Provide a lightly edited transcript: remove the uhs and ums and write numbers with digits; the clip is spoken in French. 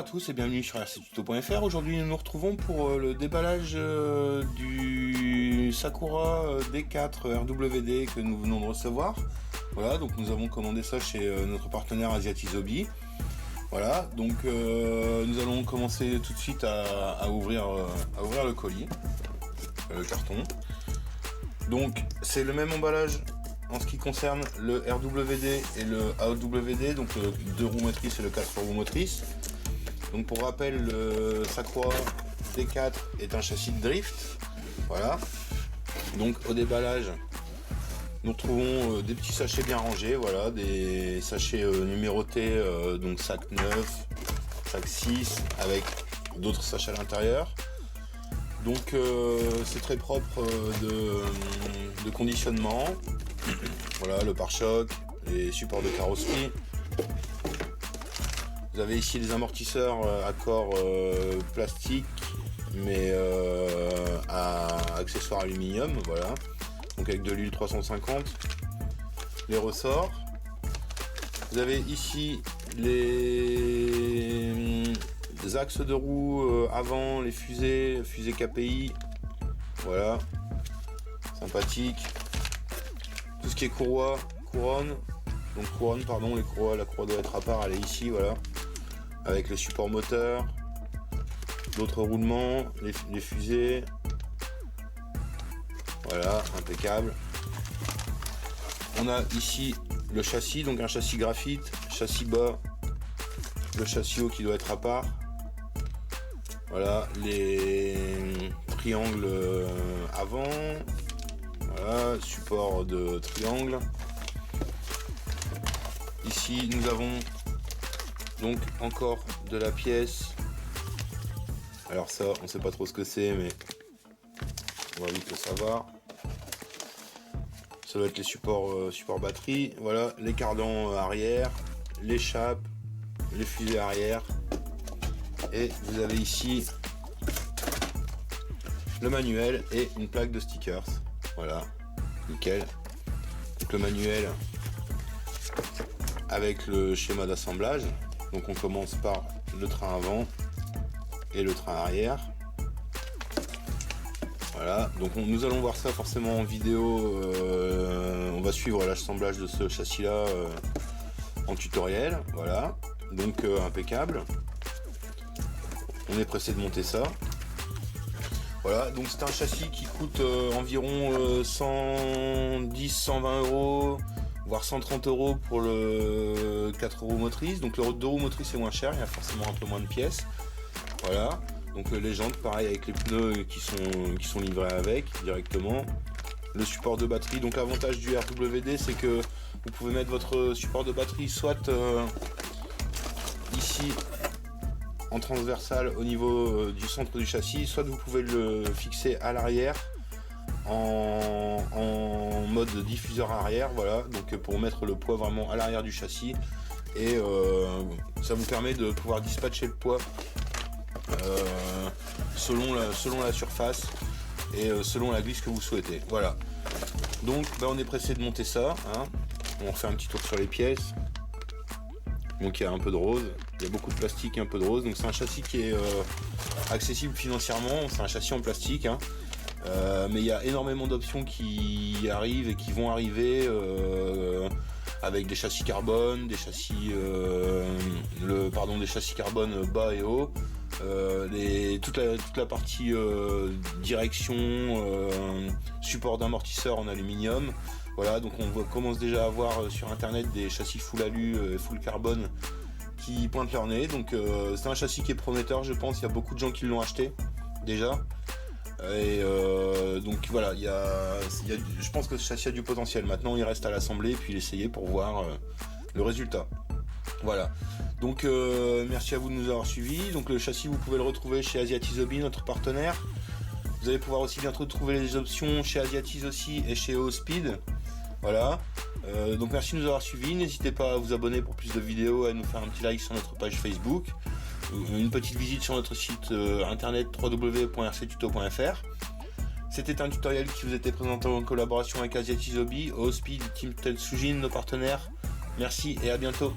tous et bienvenue sur rctuto.fr. Aujourd'hui nous nous retrouvons pour le déballage du Sakura D4 RWD que nous venons de recevoir. Voilà, donc nous avons commandé ça chez notre partenaire Asiatizobi. Voilà, donc nous allons commencer tout de suite à ouvrir le colis, le carton. Donc c'est le même emballage en ce qui concerne le RWD et le AWD, donc le 2 roues motrices et le 4 roues motrices. Donc pour rappel, le Sakura D4 est un châssis de drift. Voilà. Donc au déballage, nous retrouvons des petits sachets bien rangés, voilà, des sachets numérotés, donc sac 9, sac 6, avec d'autres sachets à l'intérieur. Donc c'est très propre de conditionnement. Voilà, le pare-choc, les supports de carrosserie. Vous avez ici les amortisseurs à corps plastique, mais à accessoires aluminium, voilà. Donc avec de l'huile 350. Les ressorts. Vous avez ici les axes de roue avant, les fusées KPI. Voilà, sympathique. Tout ce qui est couronne, pardon, la courroie doit être à part, elle est ici, voilà, avec les supports moteurs, d'autres roulements, les fusées, voilà, impeccable. On a ici le châssis, donc un châssis graphite, châssis bas, le châssis haut qui doit être à part, voilà, les triangles avant. Voilà, support de triangle. Ici nous avons donc encore de la pièce. Alors ça, on sait pas trop ce que c'est, mais on va vite le savoir. Ça va être les supports batterie. Voilà, les cardans arrière, l'échappe, les fusées arrière. Et vous avez ici le manuel et une plaque de stickers. Voilà, nickel. Donc le manuel avec le schéma d'assemblage. Donc on commence par le train avant et le train arrière. Voilà, donc nous allons voir ça forcément en vidéo. On va suivre l'assemblage de ce châssis là en tutoriel. Voilà, donc impeccable. On est pressé de monter ça. Voilà, donc c'est un châssis qui coûte environ 110-120 €, voire 130 € pour le 4 roues motrices. Donc le 2 roues motrices est moins cher, il y a forcément un peu moins de pièces. Voilà, donc les jantes pareil avec les pneus qui sont livrés avec directement. Le support de batterie, donc l'avantage du RWD c'est que vous pouvez mettre votre support de batterie soit ici en transversal au niveau du centre du châssis, soit vous pouvez le fixer à l'arrière en mode diffuseur arrière, voilà, donc pour mettre le poids vraiment à l'arrière du châssis, et ça vous permet de pouvoir dispatcher le poids selon la surface et selon la glisse que vous souhaitez. Voilà, donc on est pressé de monter ça, hein. On refait un petit tour sur les pièces. Donc il y a un peu de rose, il y a beaucoup de plastique et un peu de rose. Donc c'est un châssis qui est accessible financièrement, c'est un châssis en plastique, hein. Mais il y a énormément d'options qui arrivent et qui vont arriver avec des châssis carbone, des châssis des châssis carbone bas et haut, toute la partie direction, support d'amortisseur en aluminium. Voilà, donc on commence déjà à voir sur internet des châssis full alu, full carbone qui pointent leur nez. Donc c'est un châssis qui est prometteur, je pense. Il y a beaucoup de gens qui l'ont acheté déjà. Et donc voilà, je pense que ce châssis a du potentiel. Maintenant il reste à l'assembler et puis l'essayer pour voir le résultat. Voilà, donc merci à vous de nous avoir suivis. Donc le châssis vous pouvez le retrouver chez Asiatizobi, notre partenaire. Vous allez pouvoir aussi bientôt trouver les options chez Asiatiz aussi et chez Ospeed. Voilà, donc merci de nous avoir suivis. N'hésitez pas à vous abonner pour plus de vidéos, à nous faire un petit like sur notre page Facebook, une petite visite sur notre site internet www.rctuto.fr. C'était un tutoriel qui vous était présenté en collaboration avec Asiatizobi, Ospeed, Team Tetsujin, nos partenaires. Merci et à bientôt.